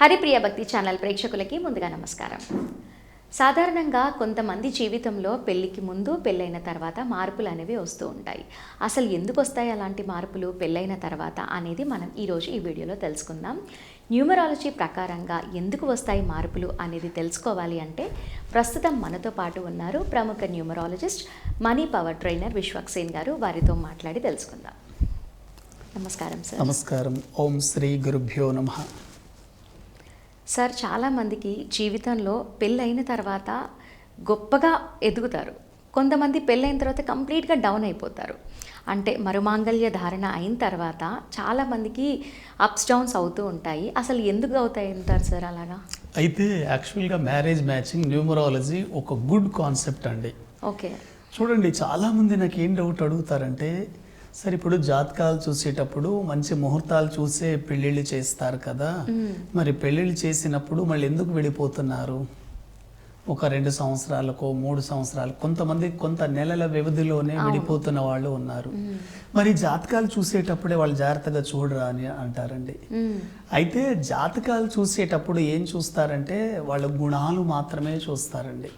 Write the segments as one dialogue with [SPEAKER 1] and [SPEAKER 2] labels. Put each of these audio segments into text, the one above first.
[SPEAKER 1] హరిప్రియ భక్తి ఛానల్ ప్రేక్షకులకి ముందుగా నమస్కారం. సాధారణంగా కొంతమంది జీవితంలో పెళ్ళికి ముందు పెళ్ళైన తర్వాత మార్పులు అనేవి వస్తూ ఉంటాయి. అసలు ఎందుకు వస్తాయి అలాంటి మార్పులు పెళ్ళైన తర్వాత అనేది మనం ఈరోజు ఈ వీడియోలో తెలుసుకుందాం. న్యూమరాలజీ ప్రకారంగా ఎందుకు వస్తాయి మార్పులు అనేది తెలుసుకోవాలి అంటే ప్రస్తుతం మనతో పాటు ఉన్నారు ప్రముఖ numerologist money power trainer Vishwaksen గారు. వారితో మాట్లాడి తెలుసుకుందాం. నమస్కారం సార్.
[SPEAKER 2] నమస్కారం. ఓం శ్రీ గురుభ్యో నమః.
[SPEAKER 1] సార్, చాలామందికి జీవితంలో పెళ్ళైన తర్వాత గొప్పగా ఎదుగుతారు, కొంతమంది పెళ్ళైన తర్వాత కంప్లీట్గా డౌన్ అయిపోతారు. అంటే మరుమాంగళ్య ధారణ అయిన తర్వాత చాలామందికి అప్స్ డౌన్స్ అవుతూ ఉంటాయి. అసలు ఎందుకు అవుతాయి అంటారు సార్ అలాగా?
[SPEAKER 2] అయితే యాక్చువల్గా మ్యారేజ్ మ్యాచింగ్ న్యూమరాలజీ ఒక గుడ్ కాన్సెప్ట్ అండి.
[SPEAKER 1] ఓకే,
[SPEAKER 2] చూడండి, చాలామంది నాకు ఏం డౌట్ అడుగుతారంటే, సరే ఇప్పుడు జాతకాలు చూసేటప్పుడు మంచి ముహూర్తాలు చూసే పెళ్ళిళ్ళు చేస్తారు కదా, మరి పెళ్ళిళ్ళు చేసినప్పుడు మళ్ళీ ఎందుకు విడిపోతున్నారు? ఒక 2 సంవత్సరాలకో 3 సంవత్సరాలు, కొంతమంది కొంత నెలల వ్యవధిలోనే విడిపోతున్న వాళ్ళు ఉన్నారు. మరి జాతకాలు చూసేటప్పుడే వాళ్ళు జాగ్రత్తగా చూడరా అని అంటారండి. అయితే జాతకాలు చూసేటప్పుడు ఏం చూస్తారంటే వాళ్ళ గుణాలు మాత్రమే చూస్తారండి.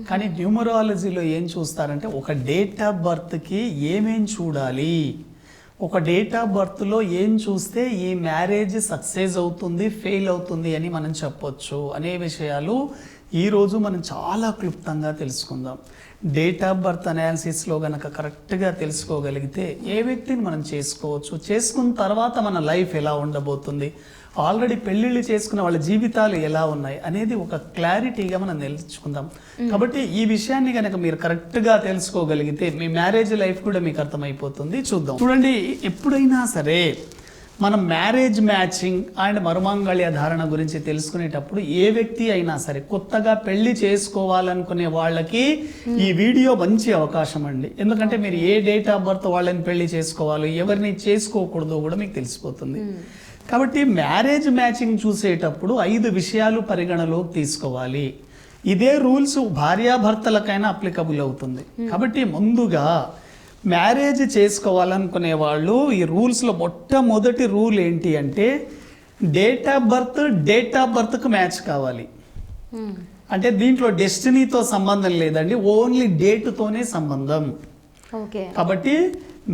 [SPEAKER 2] కానీ న్యూమరాలజీలో ఏం చూస్తారంటే ఒక డేట్ ఆఫ్ బర్త్కి ఏమేం చూడాలి, ఒక డేట్ ఆఫ్ బర్త్లో ఏం చూస్తే ఈ మ్యారేజ్ సక్సెస్ అవుతుంది, ఫెయిల్ అవుతుంది అని మనం చెప్పొచ్చు అనే విషయాలు ఈరోజు మనం చాలా క్లుప్తంగా తెలుసుకుందాం. డేట్ ఆఫ్ బర్త్ అనాలిసిస్లో కనుక కరెక్ట్గా తెలుసుకోగలిగితే ఏ వ్యక్తిని మనం చేసుకోవచ్చు, చేసుకున్న తర్వాత మన లైఫ్ ఎలా ఉండబోతుంది, ఆల్రెడీ పెళ్ళిళ్ళు చేసుకున్న వాళ్ళ జీవితాలు ఎలా ఉన్నాయి అనేది ఒక క్లారిటీగా మనం తెలుసుకుందాం. కాబట్టి ఈ విషయాన్ని కనుక మీరు కరెక్ట్గా తెలుసుకోగలిగితే మీ మ్యారేజ్ లైఫ్ కూడా మీకు అర్థమైపోతుంది. చూద్దాం. చూడండి, ఎప్పుడైనా సరే మనం మ్యారేజ్ మ్యాచింగ్ అండ్ మరుమాంగళ్య ధారణ గురించి తెలుసుకునేటప్పుడు ఏ వ్యక్తి అయినా సరే కొత్తగా పెళ్లి చేసుకోవాలనుకునే వాళ్ళకి ఈ వీడియో మంచి అవకాశం అండి. ఎందుకంటే మీరు ఏ డేట్ ఆఫ్ బర్త్ వాళ్ళని పెళ్లి చేసుకోవాలో, ఎవరిని చేసుకోకూడదో కూడా మీకు తెలిసిపోతుంది. కాబట్టి మ్యారేజ్ మ్యాచింగ్ చూసేటప్పుడు 5 విషయాలు పరిగణలోకి తీసుకోవాలి. ఇదే రూల్స్ భార్యాభర్తలకైనా అప్లికబుల్ అవుతుంది. కాబట్టి ముందుగా మ్యారేజ్ చేసుకోవాలనుకునే వాళ్ళు ఈ రూల్స్లో మొట్టమొదటి రూల్ ఏంటి అంటే డేట్ ఆఫ్ బర్త్కు మ్యాచ్ కావాలి. అంటే దీంట్లో డెస్టినీతో సంబంధం లేదండి, ఓన్లీ డేటుతోనే సంబంధం. కాబట్టి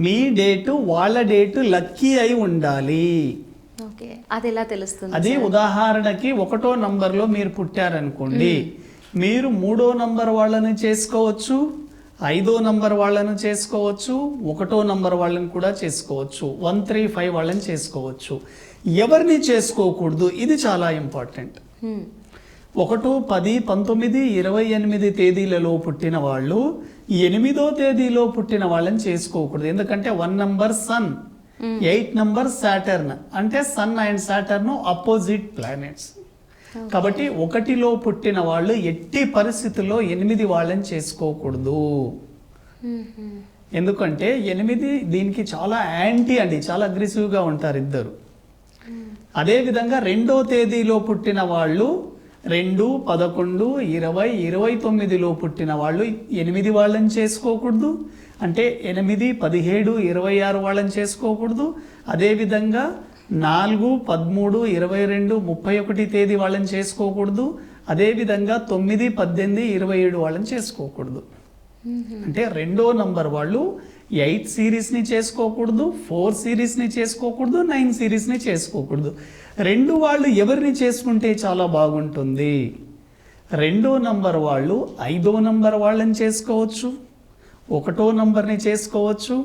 [SPEAKER 2] మీ డేటు వాళ్ళ డేటు లక్కీ అయి ఉండాలి.
[SPEAKER 1] అది ఎలా తెలుస్తుంది?
[SPEAKER 2] అది ఉదాహరణకి 1వ నంబర్లో మీరు పుట్టారనుకోండి, మీరు 3వ నంబర్ వాళ్ళని చేసుకోవచ్చు, 5వ నంబర్ వాళ్ళను చేసుకోవచ్చు, 1వ నంబర్ వాళ్ళని కూడా చేసుకోవచ్చు, 1, 3, 5 వాళ్ళని చేసుకోవచ్చు. ఎవరిని చేసుకోకూడదు, ఇది చాలా ఇంపార్టెంట్. 1, 10, 19, 28 తేదీలలో పుట్టిన వాళ్ళు 8వ తేదీలో పుట్టిన వాళ్ళని చేసుకోకూడదు. ఎందుకంటే 1 నంబర్ సన్, 8 నంబర్ సాటర్న్, అంటే sun and Saturn opposite planets. కాబట్టి 1లో పుట్టిన వాళ్ళు ఎట్టి పరిస్థితుల్లో 8 వాళ్ళని చేసుకోకూడదు. ఎందుకంటే 8 దీనికి చాలా యాంటీ అండి, చాలా అగ్రెసివ్గా ఉంటారు ఇద్దరు. అదేవిధంగా 2వ తేదీలో పుట్టిన వాళ్ళు 2, 11, 20, 29లో పుట్టిన వాళ్ళు 8 వాళ్ళని చేసుకోకూడదు. అంటే 8, 17, 26 వాళ్ళని చేసుకోకూడదు. అదేవిధంగా 4, 13, 22, 31 తేదీ వాళ్ళని చేసుకోకూడదు. అదేవిధంగా 9, 18, 27 వాళ్ళని చేసుకోకూడదు. అంటే 2వ నంబర్ వాళ్ళు 8 సిరీస్ని చేసుకోకూడదు, 4 సిరీస్ని చేసుకోకూడదు, 9 సిరీస్ని చేసుకోకూడదు. 2 వాళ్ళు ఎవరిని చేసుకుంటే చాలా బాగుంటుంది? 2వ నంబర్ వాళ్ళు 5వ నంబర్ వాళ్ళని చేసుకోవచ్చు, 1వ నంబర్ని చేసుకోవచ్చు,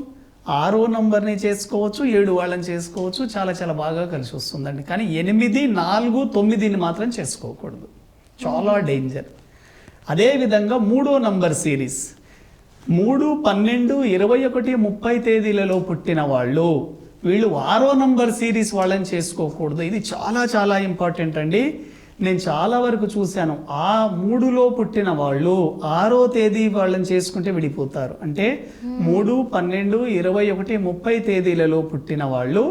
[SPEAKER 2] 6వ నంబర్ని చేసుకోవచ్చు, 7 వాళ్ళని చేసుకోవచ్చు. చాలా చాలా బాగా కలిసి వస్తుందండి. కానీ 8, 4, 9ని మాత్రం చేసుకోకూడదు, చాలా డేంజర్. అదేవిధంగా 3వ నంబర్ సిరీస్ 3, 12, 21, 30 తేదీలలో పుట్టిన వాళ్ళు వీళ్ళు 6వ నంబర్ సిరీస్ వాళ్ళని చేసుకోకూడదు. ఇది చాలా చాలా ఇంపార్టెంట్ అండి. నేను చాలా వరకు చూశాను, ఆ 3లో పుట్టిన వాళ్ళు 6వ తేదీ వాళ్ళని చేసుకుంటే విడిపోతారు. అంటే 3, 12, 21, 30 తేదీలలో పుట్టిన వాళ్ళు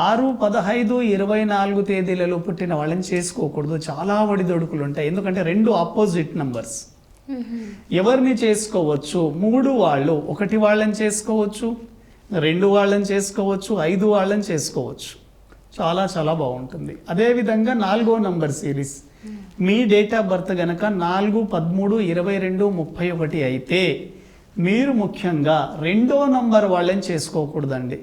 [SPEAKER 2] 6, 15, 24 తేదీలలో పుట్టిన వాళ్ళని చేసుకోకూడదు. చాలా ఒడిదొడుకులు ఉంటాయి, ఎందుకంటే 2 ఆపోజిట్ నంబర్స్. ఎవరిని చేసుకోవచ్చు? 3 వాళ్ళు 1 వాళ్ళని చేసుకోవచ్చు, 2 వాళ్ళని చేసుకోవచ్చు, 5 వాళ్ళని చేసుకోవచ్చు. చాలా చాలా బాగుంటుంది. అదేవిధంగా 4వ number series, me date of birth గనక 4, 13, 22, 31 అయితే మీరు ముఖ్యంగా 2వ నంబర్ వాళ్ళని చేసుకోకూడదండి.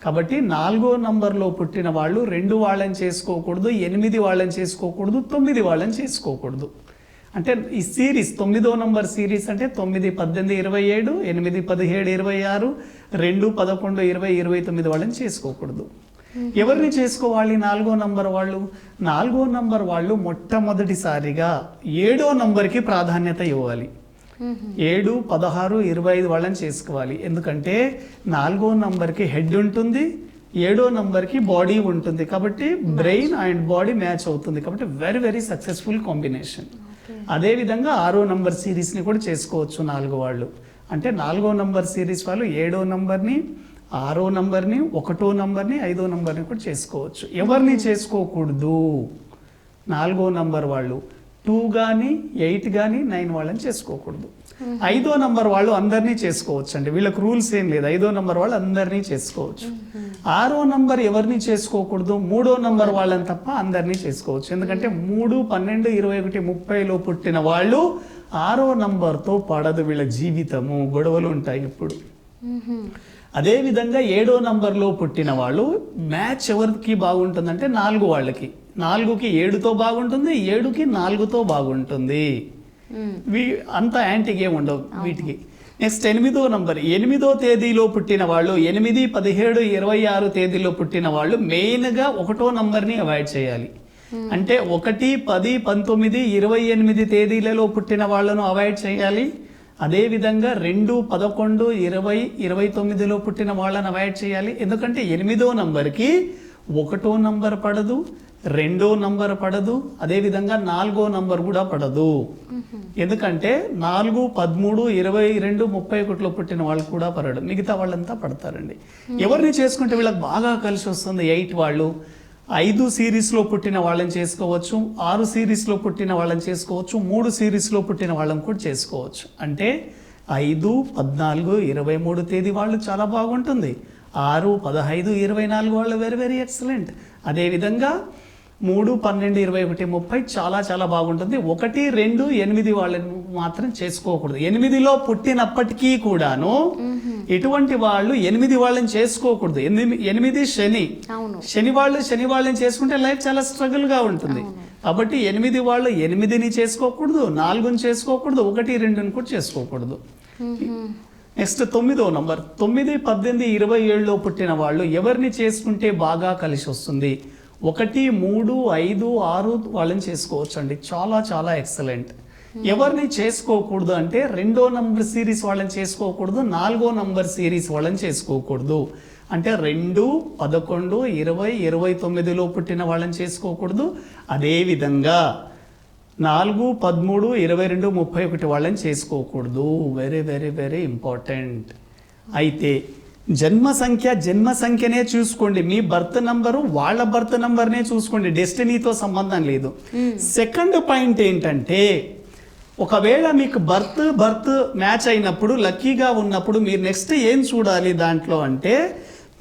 [SPEAKER 2] కాబట్టి 4వ నంబర్లో పుట్టిన వాళ్ళు 2 వాళ్ళని చేసుకోకూడదు, 8 వాళ్ళని చేసుకోకూడదు, 9 వాళ్ళని చేసుకోకూడదు. అంటే ఈ సిరీస్ 9వ నంబర్ సిరీస్ అంటే 9, 18, 27, 8, 17, 26, 2, 11, 20, 29 వాళ్ళని చేసుకోకూడదు. ఎవరిని చేసుకోవాలి 4వ నంబర్ వాళ్ళు? 4వ నంబర్ వాళ్ళు మొట్టమొదటిసారిగా 7వ నంబర్కి ప్రాధాన్యత ఇవ్వాలి. 7, 16, 25 వాళ్ళని చేసుకోవాలి. ఎందుకంటే 4వ నంబర్కి హెడ్ ఉంటుంది, 7వ నంబర్కి బాడీ ఉంటుంది. కాబట్టి బ్రెయిన్ అండ్ బాడీ మ్యాచ్ అవుతుంది. కాబట్టి వెరీ వెరీ సక్సెస్ఫుల్ కాంబినేషన్. అదేవిధంగా 6వ నంబర్ సిరీస్ని కూడా చేసుకోవచ్చు 4 వాళ్ళు. అంటే 4వ నంబర్ సిరీస్ వాళ్ళు 7వ నంబర్ని, 6వ నంబర్ని, 1వ నంబర్ని, 5వ నంబర్ని కూడా చేసుకోవచ్చు. ఎవరిని చేసుకోకూడదు 4వ నంబర్ వాళ్ళు? 2 కానీ 8 కానీ 9 వాళ్ళని చేసుకోకూడదు. 5వ నంబర్ వాళ్ళు అందరినీ చేసుకోవచ్చు అండి, వీళ్ళకి రూల్స్ ఏం లేదు. 5వ నంబర్ వాళ్ళు అందరినీ చేసుకోవచ్చు. 6వ నంబర్ ఎవరిని చేసుకోకూడదు? 3వ నంబర్ వాళ్ళని తప్ప అందరినీ చేసుకోవచ్చు. ఎందుకంటే 3, 12, 21, 30లో పుట్టిన వాళ్ళు 6వ నంబర్తో పడదు, వీళ్ళ జీవితము గొడవలు ఉంటాయి ఇప్పుడు. అదేవిధంగా 7వ నంబర్లో పుట్టిన వాళ్ళు మ్యాచ్ ఎవరికి బాగుంటుందంటే 4 వాళ్ళకి. 4కి 7తో బాగుంటుంది, 7కి 4తో బాగుంటుంది. అంత యాంటీగా ఉండవు వీటికి. నెక్స్ట్ 8వ నంబర్, 8వ తేదీలో పుట్టిన వాళ్ళు, 8, 17, 26 తేదీలో పుట్టిన వాళ్ళు మెయిన్గా 1వ నంబర్ని అవాయిడ్ చేయాలి. అంటే 1, 10, 19, 28 తేదీలలో పుట్టిన వాళ్ళను అవాయిడ్ చేయాలి. అదేవిధంగా 2, 11, 20, 29లో పుట్టిన వాళ్ళని అవాయిడ్ చేయాలి. ఎందుకంటే 8వ నంబర్కి 1వ నంబర్ పడదు, 2వ నంబర్ పడదు, అదేవిధంగా 4వ నంబర్ కూడా పడదు. ఎందుకంటే 4, 13, 22, 31లో పుట్టిన వాళ్ళు కూడా పడడు, మిగతా వాళ్ళంతా పడతారండి. ఎవరిని చేసుకుంటే వీళ్ళకి బాగా కలిసి వస్తుంది? 8 వాళ్ళు. 5 సిరీస్లో పుట్టిన వాళ్ళని చేసుకోవచ్చు, 6 సిరీస్లో పుట్టిన వాళ్ళని చేసుకోవచ్చు, 3 సిరీస్లో పుట్టిన వాళ్ళని కూడా చేసుకోవచ్చు. అంటే 5, 14, 23 తేదీ వాళ్ళు చాలా బాగుంటుంది. 6, 15, 24 వాళ్ళు వెరీ వెరీ ఎక్సలెంట్. అదేవిధంగా 3, 12, 21, 30 చాలా చాలా బాగుంటుంది. 1, 2, 8 వాళ్ళని మాత్రం చేసుకోకూడదు. 8లో పుట్టినప్పటికీ కూడాను ఎటువంటి వాళ్ళు 8 వాళ్ళని చేసుకోకూడదు. 8 శని వాళ్ళని చేసుకుంటే లైఫ్ చాలా స్ట్రగుల్ గా ఉంటుంది. కాబట్టి 8 వాళ్ళు 8ని చేసుకోకూడదు, 4ని చేసుకోకూడదు, 1, 2ని కూడా చేసుకోకూడదు. నెక్స్ట్ 9వ నంబర్, 9, 18, 27లో పుట్టిన వాళ్ళు ఎవరిని చేసుకుంటే బాగా కలిసి వస్తుంది? 1, 3, 5, 6 వాళ్ళని చేసుకోవచ్చు అండి, చాలా చాలా ఎక్సలెంట్. ఎవరిని చేసుకోకూడదు అంటే 2వ నంబర్ సిరీస్ వాళ్ళని చేసుకోకూడదు, 4వ నంబర్ సిరీస్ వాళ్ళని చేసుకోకూడదు. అంటే 2, 11, 20, 29లో పుట్టిన వాళ్ళని చేసుకోకూడదు. అదేవిధంగా 4, 13, 22, 31 వాళ్ళని చేసుకోకూడదు. Very very very important. అయితే జన్మ సంఖ్యనే చూసుకోండి. మీ బర్త్ నంబరు వాళ్ళ బర్త్ నంబర్నే చూసుకోండి, డెస్టినీతో సంబంధం లేదు. సెకండ్ పాయింట్ ఏంటంటే, ఒకవేళ మీకు బర్త్ మ్యాచ్ అయినప్పుడు, లక్కీగా ఉన్నప్పుడు మీరు నెక్స్ట్ ఏం చూడాలి దాంట్లో అంటే,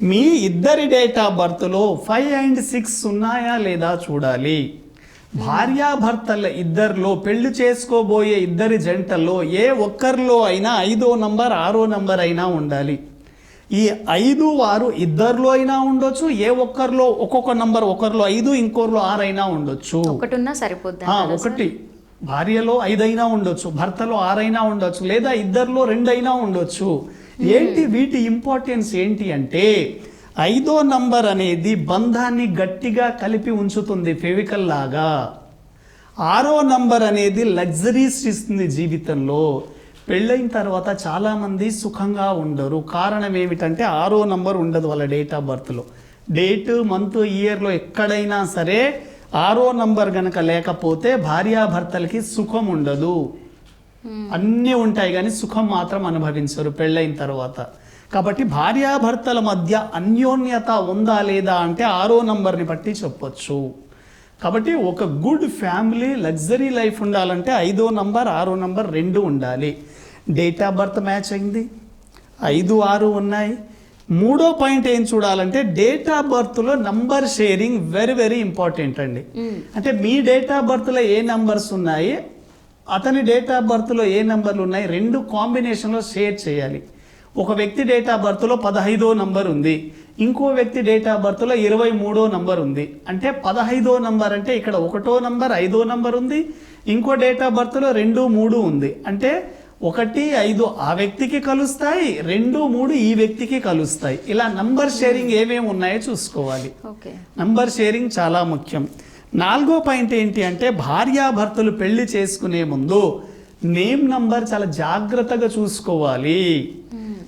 [SPEAKER 2] మీ ఇద్దరి డేట్ ఆఫ్ బర్త్లో 5 and 6 ఉన్నాయా లేదా చూడాలి. భార్యాభర్తల ఇద్దరిలో, పెళ్లి చేసుకోబోయే ఇద్దరి జంటల్లో ఏ ఒక్కరిలో అయినా 5వ నంబర్ 6వ నంబర్ అయినా ఉండాలి. ఈ 5, 6 ఇద్దరిలో అయినా ఉండొచ్చు, ఏ ఒక్కరిలో ఒక్కొక్క నంబర్, ఒకరిలో 5 ఇంకొకరిలో 6 అయినా ఉండొచ్చు.
[SPEAKER 1] ఒకటి సరిపోద్ది.
[SPEAKER 2] ఒకటి భార్యలో 5 అయినా ఉండొచ్చు, భర్తలో 6 అయినా ఉండొచ్చు, లేదా ఇద్దరిలో 2 అయినా ఉండొచ్చు. ఏంటి వీటి ఇంపార్టెన్స్ ఏంటి అంటే, 5వ నంబర్ అనేది బంధాన్ని గట్టిగా కలిపి ఉంచుతుంది ఫెవికల్ లాగా. 6వ నంబర్ అనేది లగ్జరీస్ ఇస్తుంది జీవితంలో. పెళ్ళైన తర్వాత చాలామంది సుఖంగా ఉండరు. కారణం ఏమిటంటే 6వ నంబర్ ఉండదు వాళ్ళ డేట్ ఆఫ్ బర్త్లో. డేట్, మంత్, ఇయర్లో ఎక్కడైనా సరే 6వ నంబర్ గనక లేకపోతే భార్యాభర్తలకి సుఖం ఉండదు. అన్నీ ఉంటాయి కానీ సుఖం మాత్రం అనుభవించరు పెళ్ళైన తర్వాత. కాబట్టి భార్యాభర్తల మధ్య అన్యోన్యత ఉందా లేదా అంటే 6వ నంబర్ని బట్టి చెప్పొచ్చు. కాబట్టి ఒక గుడ్ ఫ్యామిలీ, లగ్జరీ లైఫ్ ఉండాలంటే 5వ నంబర్ 6వ నంబర్ 2 ఉండాలి. డేట్ ఆఫ్ బర్త్ మ్యాచ్ అయింది, 5, 6 ఉన్నాయి. మూడో పాయింట్ ఏం చూడాలంటే డేట్ ఆఫ్ బర్త్లో number sharing very very important అండి. అంటే మీ డేట్ ఆఫ్ బర్త్లో ఏ నంబర్స్ ఉన్నాయి, అతని డేట్ ఆఫ్ బర్త్లో ఏ నంబర్లు ఉన్నాయి, రెండు కాంబినేషన్లో షేర్ చేయాలి. ఒక వ్యక్తి డేట్ ఆఫ్ బర్త్లో 15వ నంబర్ ఉంది, ఇంకో వ్యక్తి డేట్ ఆఫ్ బర్త్లో 23వ నంబర్ ఉంది. అంటే 15వ నంబర్ అంటే ఇక్కడ 1వ నంబర్ 5వ నంబర్ ఉంది, ఇంకో డేట్ ఆఫ్ బర్త్లో 2, 3 ఉంది. అంటే 1, 5 ఆ వ్యక్తికి కలుస్తాయి, 2, 3 ఈ వ్యక్తికి కలుస్తాయి. ఇలా నంబర్ షేరింగ్ ఏమేమి ఉన్నాయో చూసుకోవాలి. నంబర్ షేరింగ్ చాలా ముఖ్యం. 4వ పాయింట్ ఏంటి అంటే భార్యాభర్తలు పెళ్లి చేసుకునే ముందు నేమ్ నంబర్ చాలా జాగ్రత్తగా చూసుకోవాలి.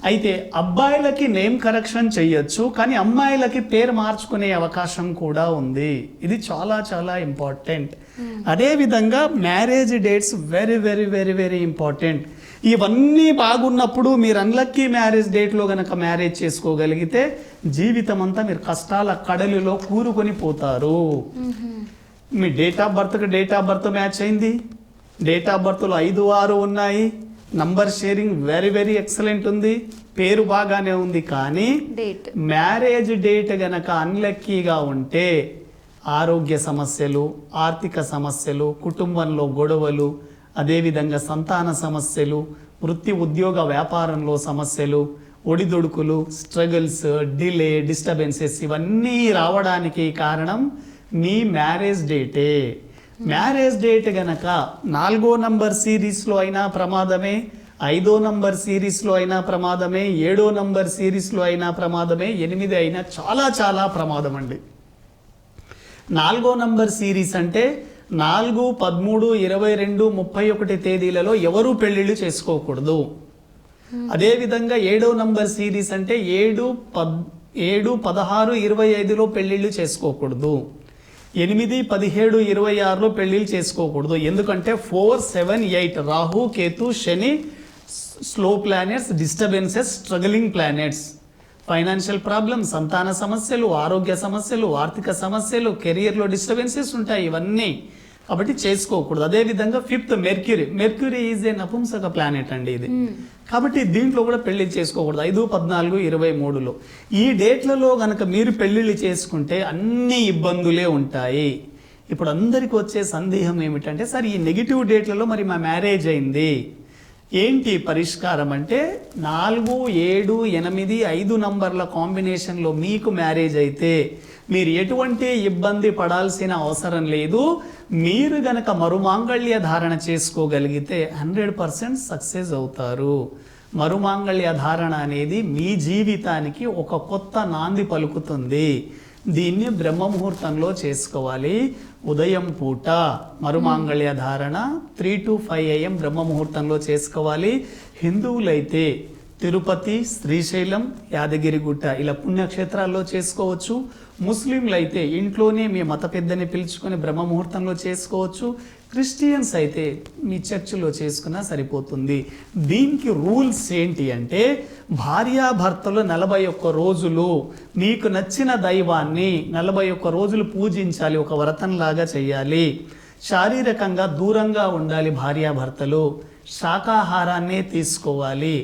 [SPEAKER 2] అయితే అబ్బాయిలకి నేమ్ కరెక్షన్ చెయ్యొచ్చు, కానీ అమ్మాయిలకి పేరు మార్చుకునే అవకాశం కూడా ఉంది. ఇది చాలా చాలా ఇంపార్టెంట్. అదే విధంగా marriage dates very very very very important. ఇవన్నీ బాగున్నప్పుడు మీరు అన్లక్కీ మ్యారేజ్ డేట్లో గనక మ్యారేజ్ చేసుకోగలిగితే జీవితం అంతా మీరు కష్టాల కడలిలో కూరుకొని పోతారు. మీ డేట్ ఆఫ్ బర్త్కి డేట్ ఆఫ్ బర్త్ మ్యాచ్ అయింది, డేట్ ఆఫ్ బర్త్లో 5, 6 ఉన్నాయి, number sharing very very excellent ఉంది, పేరు బాగానే ఉంది. కానీ మ్యారేజ్ డేట్ గనక అన్లక్కీగా ఉంటే ఆరోగ్య సమస్యలు, ఆర్థిక సమస్యలు, కుటుంబంలో గొడవలు, అదేవిధంగా సంతాన సమస్యలు, వృత్తి ఉద్యోగ వ్యాపారంలో సమస్యలు, ఒడిదొడుకులు, స్ట్రగుల్స్, డిలే, డిస్టర్బెన్సెస్ ఇవన్నీ రావడానికి కారణం మీ మ్యారేజ్ డేటే. మ్యారేజ్ డేట్ గనక 4వ నంబర్ సిరీస్లో అయినా ప్రమాదమే, 5వ నంబర్ సిరీస్లో అయినా ప్రమాదమే, 7వ నంబర్ సిరీస్లో అయినా ప్రమాదమే, 8 అయినా చాలా చాలా ప్రమాదం అండి. 4వ నంబర్ సిరీస్ అంటే 4, 13, 22, 31 తేదీలలో ఎవరూ పెళ్లిళ్ళు చేసుకోకూడదు. అదేవిధంగా 7వ నంబర్ సిరీస్ అంటే 7, 16, 25లో పెళ్లిళ్ళు చేసుకోకూడదు. 8, 17, 26లో పెళ్లిళ్ళు చేసుకోకూడదు. ఎందుకంటే 4, 7, 8 Rahu, Ketu, Shani slow planets, disturbances, struggling planets. Financial problems, సంతాన సమస్యలు, ఆరోగ్య సమస్యలు, ఆర్థిక సమస్యలు, కెరియర్లో డిస్టర్బెన్సెస్ ఉంటాయి ఇవన్నీ. కాబట్టి చేసుకోకూడదు. అదేవిధంగా 5th మెర్క్యూరీ ఈజ్ ఏ నపుంసక ప్లానెట్ అండి ఇది. కాబట్టి దీంట్లో కూడా పెళ్లి చేసుకోకూడదు. 5, 14, 23లో ఈ డేట్లలో గనక మీరు పెళ్లిళ్ళు చేసుకుంటే అన్ని ఇబ్బందులే ఉంటాయి. ఇప్పుడు అందరికి వచ్చే సందేహం ఏమిటంటే సార్ ఈ నెగిటివ్ డేట్లలో మరి మా మ్యారేజ్ అయింది, ఏంటి పరిష్కారం అంటే 4, 7, 8, 5 నంబర్ల కాంబినేషన్లో మీకు మ్యారేజ్ అయితే మీరు ఎటువంటి ఇబ్బంది పడాల్సిన అవసరం లేదు. మీరు గనక మరుమాంగళ్య ధారణ చేసుకోగలిగితే 100% సక్సెస్ అవుతారు. మరుమాంగళ్య ధారణ అనేది మీ జీవితానికి ఒక కొత్త నాంది పలుకుతుంది. దీన్ని బ్రహ్మముహూర్తంలో చేసుకోవాలి. ఉదయం పూట మరుమాంగళ్య ధారణ 3 to 5 AM బ్రహ్మముహూర్తంలో చేసుకోవాలి. హిందువులైతే తిరుపతి, శ్రీశైలం, యాదగిరిగుట్ట ఇలా పుణ్యక్షేత్రాల్లో చేసుకోవచ్చు. ముస్లింలు అయితే ఇంట్లోనే మీ మత పెద్దని పిలుచుకొని బ్రహ్మముహూర్తంలో చేసుకోవచ్చు. క్రిస్టియన్స్ అయితే మీ చర్చిలో చేసుకున్నా సరిపోతుంది. దీనికి రూల్స్ ఏంటి అంటే భార్యాభర్తలు 41 రోజులు మీకు నచ్చిన దైవాన్ని 41 రోజులు పూజించాలి, ఒక వ్రతంలాగా చేయాలి. శారీరకంగా దూరంగా ఉండాలి భార్యాభర్తలు, శాకాహారాన్నే తీసుకోవాలి.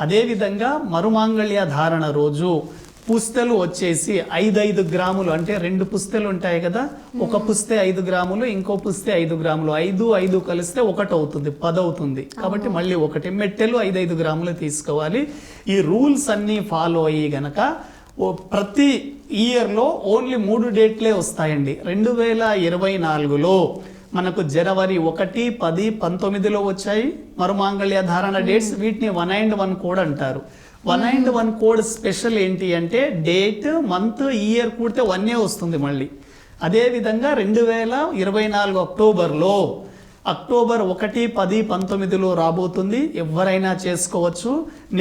[SPEAKER 2] అదేవిధంగా మరుమాంగళ్య ధారణ రోజు పుస్తలు వచ్చేసి 5 గ్రాములు, అంటే 2 పుస్తలు ఉంటాయి కదా, ఒక పుస్తే 5 గ్రాములు, ఇంకో పుస్తే 5 గ్రాములు, 5, 5 కలిస్తే 1 అవుతుంది, 10 అవుతుంది. కాబట్టి మళ్ళీ 1 మెట్టెలు 5 గ్రాములు తీసుకోవాలి. ఈ రూల్స్ అన్నీ ఫాలో అయ్యి గనక ప్రతి ఇయర్లో ఓన్లీ 3 డేట్లే వస్తాయండి. 2024లో మనకు జనవరి 1, 10, 19లో వచ్చాయి మరుమాంగళ్య ధారణ డేట్స్. వీటిని 1 and 1 కోడ్ అంటారు. 1 and 1 కోడ్ స్పెషల్ ఏంటి అంటే డేట్, మంత్, ఇయర్ కూడితే 1 వస్తుంది మళ్ళీ. అదేవిధంగా 2024 అక్టోబర్లో అక్టోబర్ 1, 10, 19లో రాబోతుంది. ఎవరైనా చేసుకోవచ్చు.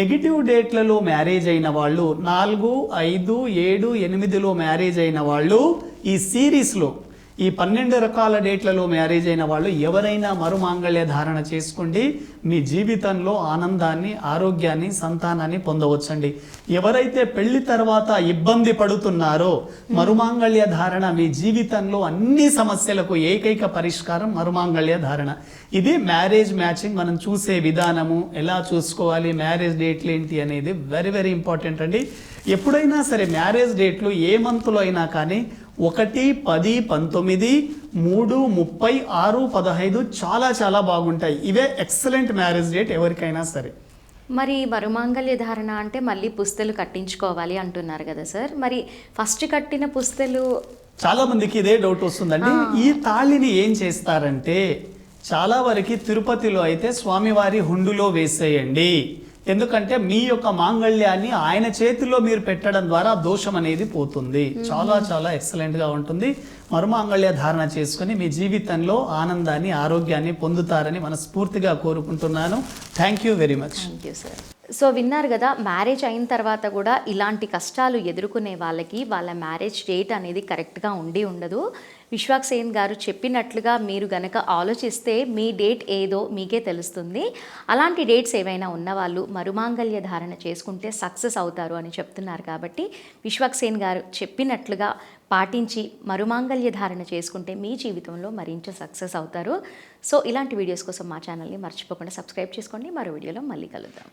[SPEAKER 2] నెగిటివ్ డేట్లలో మ్యారేజ్ అయిన వాళ్ళు 4, 5, 7, 8లో మ్యారేజ్ అయిన వాళ్ళు ఈ సిరీస్లో ఈ 12 రకాల డేట్లలో మ్యారేజ్ అయిన వాళ్ళు ఎవరైనా మరుమాంగళ్య ధారణ చేసుకోండి. మీ జీవితంలో ఆనందాన్ని, ఆరోగ్యాన్ని, సంతానాన్ని పొందవచ్చండి. ఎవరైతే పెళ్లి తర్వాత ఇబ్బంది పడుతున్నారో మరుమాంగళ్య ధారణ మీ జీవితంలో అన్ని సమస్యలకు ఏకైక పరిష్కారం మరుమాంగళ్య ధారణ. ఇది మ్యారేజ్ మ్యాచింగ్ మనం చూసే విధానము, ఎలా చూసుకోవాలి, మ్యారేజ్ డేట్లు ఏంటి అనేది వెరీ వెరీ ఇంపార్టెంట్ అండి. ఎప్పుడైనా సరే మ్యారేజ్ డేట్లు ఏ మంత్లో అయినా కానీ 1, 10, 19, 3, 30, 6, 15 చాలా చాలా బాగుంటాయి. ఇవే ఎక్సలెంట్ మ్యారేజ్ డేట్ ఎవరికైనా సరే.
[SPEAKER 1] మరి మరుమాంగల్య ధారణ అంటే మళ్ళీ పుస్తలు కట్టించుకోవాలి అంటున్నారు కదా సార్, మరి ఫస్ట్ కట్టిన పుస్తలు
[SPEAKER 2] చాలా మందికి ఇదే డౌట్ వస్తుందండి. ఈ తాళిని ఏం చేస్తారంటే చాలా వరకు తిరుపతిలో అయితే స్వామివారి హుండులో వేసేయండి. ఎందుకంటే మీ యొక్క మాంగళ్యాన్ని ఆయన చేతిలో మీరు పెట్టడం ద్వారా దోషం అనేది పోతుంది. చాలా చాలా ఎక్సలెంట్ గా ఉంటుంది. మరుమాంగళ్య ధారణ చేసుకుని మీ జీవితంలో ఆనందాన్ని ఆరోగ్యాన్ని పొందుతారని మనస్ఫూర్తిగా కోరుకుంటున్నాను. Thank you very much.
[SPEAKER 1] Thank you sir. So విన్నారు కదా, మ్యారేజ్ అయిన తర్వాత కూడా ఇలాంటి కష్టాలు ఎదుర్కొనే వాళ్ళకి వాళ్ళ మ్యారేజ్ డేట్ అనేది కరెక్ట్గా ఉండదు. విశ్వాక్సేన్ గారు చెప్పినట్లుగా మీరు గనక ఆలోచిస్తే మీ డేట్ ఏదో మీకే తెలుస్తుంది. అలాంటి డేట్స్ ఏవైనా ఉన్నవాళ్ళు మరుమాంగల్య ధారణ చేసుకుంటే సక్సెస్ అవుతారు అని చెప్తున్నారు. కాబట్టి విశ్వాక్సేన్ గారు చెప్పినట్లుగా పాటించి మరుమాంగల్య ధారణ చేసుకుంటే మీ జీవితంలో మరింత సక్సెస్ అవుతారు. సో ఇలాంటి వీడియోస్ కోసం మా ఛానల్ని మర్చిపోకుండా సబ్స్క్రైబ్ చేసుకోండి. మరో వీడియోలో మళ్ళీ కలుద్దాం.